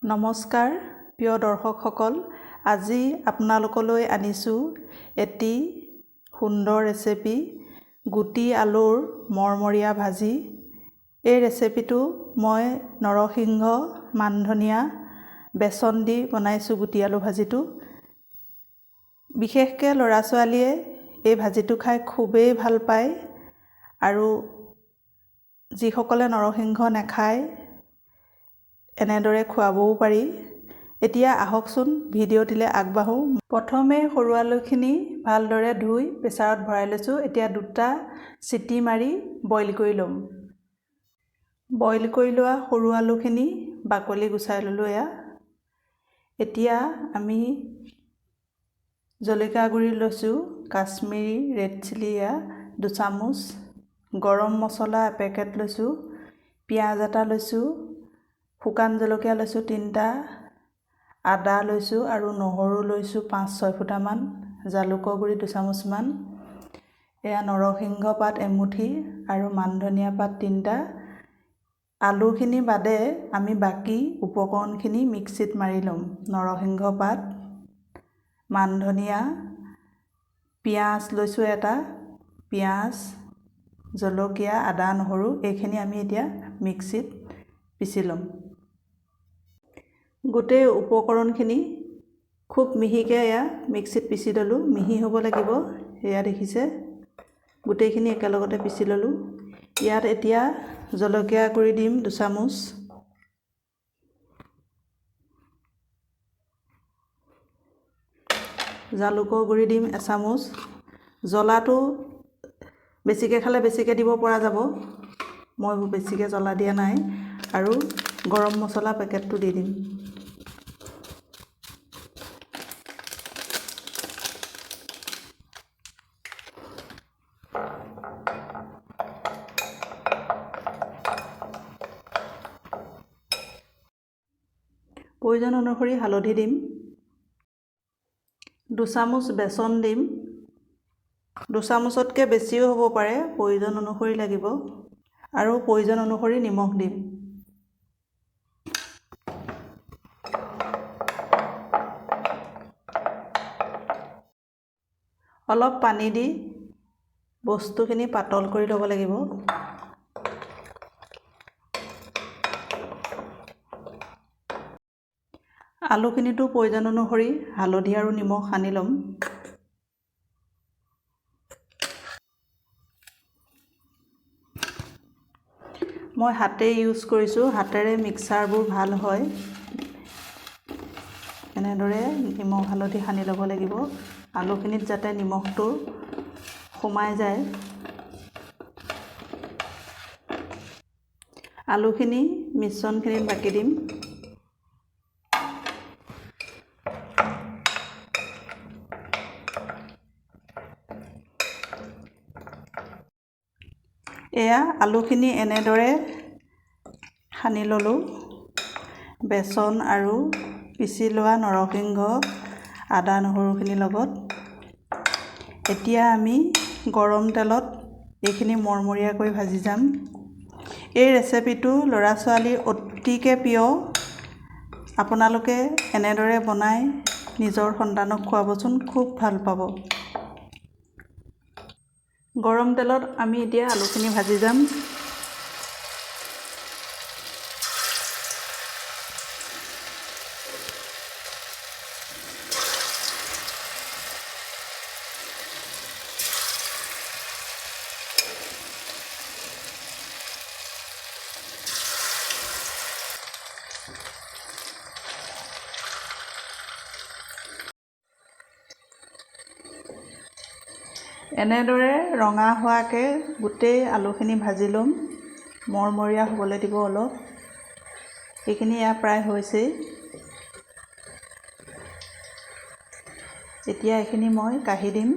নমস্কাৰ প্ৰিয় দৰ্শকসকল, আজি আপোনালোকলৈ আনিছোঁ এটি সুন্দৰ ৰেচিপি, গুটি আলুৰ মৰমৰীয়া ভাজি। এই ৰেচিপিটো মই নৰসিংহ, মানধনিয়া, বেচন দি বনাইছোঁ। গুটি আলু ভাজিটো বিশেষকৈ ল'ৰা ছোৱালীয়ে এই ভাজিটো খাই খুবেই ভাল পায় আৰু যিসকলে নৰসিংহ নাখায় এনেদৰে খুৱাবও পাৰি। এতিয়া আহকচোন ভিডিঅ'টিলৈ আগবাঢ়োঁ। প্ৰথমে সৰু আলুখিনি ভালদৰে ধুই প্ৰেছাৰত ভৰাই লৈছোঁ। এতিয়া 2টা চিটি মাৰি বইল কৰি ল'ম। বইল কৰি লোৱা সৰু আলুখিনি বাকলি গুচাই ল'লোঁ। এতিয়া আমি জলকীয়া গুড়ি লৈছোঁ, কাশ্মীৰী ৰেড চিলি 2 চামুচ, গৰম মছলা এপেকেট লৈছোঁ, পিঁয়াজ এটা লৈছোঁ, শুকান জলকীয়া লৈছোঁ 3টা, আদা লৈছোঁ আৰু নহৰু লৈছোঁ 5-6 ফুটামান, জালুকৰ গুড়ি 2 চামুচমান, নৰসিংহ পাত এমুঠি আৰু মানধনিয়া পাত 3টা। আলুখিনি বাদে আমি বাকী উপকৰণখিনি মিক্সিত মাৰি ল'ম। নৰসিংহ পাত, মানধনিয়া, পিঁয়াজ লৈছোঁ 1টা, পিঁয়াজ, জলকীয়া, আদা, নহৰু এইখিনি আমি এতিয়া মিক্সিত পিচি ল'ম। গোটেই উপকৰণখিনি খুব মিহিকৈ মিক্সিত পিচি ল'লোঁ। মিহি হ'ব লাগিব। দেখিছে, গোটেইখিনি একেলগতে পিচি ল'লোঁ। ইয়াত এতিয়া জলকীয়া গুড়ি দিম 2 চামুচ, জালুকৰ গুড়ি দিম 1 চামুচ। জ্বলাটো বেছিকৈ খালে বেছিকৈ দিব পৰা যাব, মই বেছিকৈ জ্বলা দিয়া নাই। আৰু গৰম মছলা পেকেটটো দি দিম। প্ৰয়োজন অনুসৰি হালধি দিম, 2 চামুচ বেচন দিম, 2 চামুচতকৈ বেছিও হ'ব পাৰে, প্ৰয়োজন অনুসৰি লাগিব। আৰু প্ৰয়োজন অনুসৰি নিমখ দিম। অলপ পানী দি বস্তুখিনি পাতল কৰি ল'ব লাগিব। আলুখিনিতো প্ৰয়োজন অনুসৰি হালধি আৰু নিমখ সানি ল'ম। মই হাতে ইউজ কৰিছোঁ, হাতেৰে মিক্সাৰবোৰ ভাল হয়। এনেদৰে নিমখ হালধি সানি ল'ব লাগিব, আলুখিনিত যাতে নিমখটো সোমাই যায়। আলুখিনি মিশ্ৰণখিনিত বাকি দিম। আলুখিনি এনেদৰে সানি ল'লোঁ বেচন আৰু পিচি লোৱা নৰসিংহ, আদা, নহৰুখিনিৰ লগত। এতিয়া আমি গৰম তেলত এইখিনি মৰমৰীয়াকৈ ভাজি যাম। এই ৰেচিপিটো ল'ৰা ছোৱালীৰ অতিকৈ প্ৰিয়। আপোনালোকে এনেদৰে বনাই নিজৰ সন্তানক খুৱাবচোন, খুব ভাল পাব। গৰম তেলত আমি এতিয়া আলুখিনি ভাজি যাম। এনেদৰে ৰঙা হোৱাকৈ গোটেই আলুখিনি ভাজি ল'ম। মৰমৰীয়া হ'বলৈ দিব অলপ। এইখিনি প্ৰায় হৈছেই। এতিয়া এইখিনি মই কাঢ়ি দিম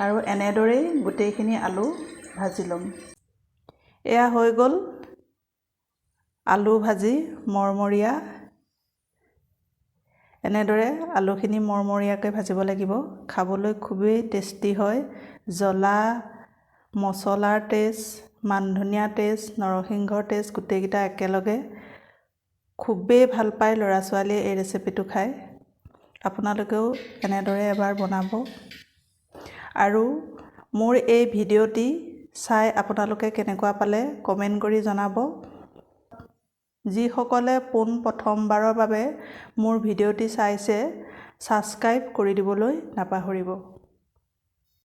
আৰু এনেদৰেই গোটেইখিনি আলু ভাজি ল'ম। হৈ গ'ল আলু ভাজি মৰমৰীয়া। এনেদৰে আলুখিনি মৰমৰীয়াকৈ ভাজিব লাগিব। খাবলৈ খুবেই টেষ্টি হয়। জ্বলা, মছলাৰ টেষ্ট, মানধনিয়া টেষ্ট, নৰসিংহৰ টেষ্ট গোটেইকেইটা একেলগে খুবেই ভাল পায় ল'ৰা ছোৱালীয়ে এই ৰেচিপিটো খাই। আপোনালোকেও এনেদৰে এবাৰ বনাব। আৰু মোৰ এই ভিডিঅ'টি চাই আপোনালোকে কেনেকুৱা পালে কমেণ্ট কৰি জনাব। যিসকলে প্ৰথমবাৰৰ বাবে মোৰ ভিডিঅ'টি চাইছে ছাবস্ক্ৰাইব কৰি দিবলৈ নাপাহৰিব।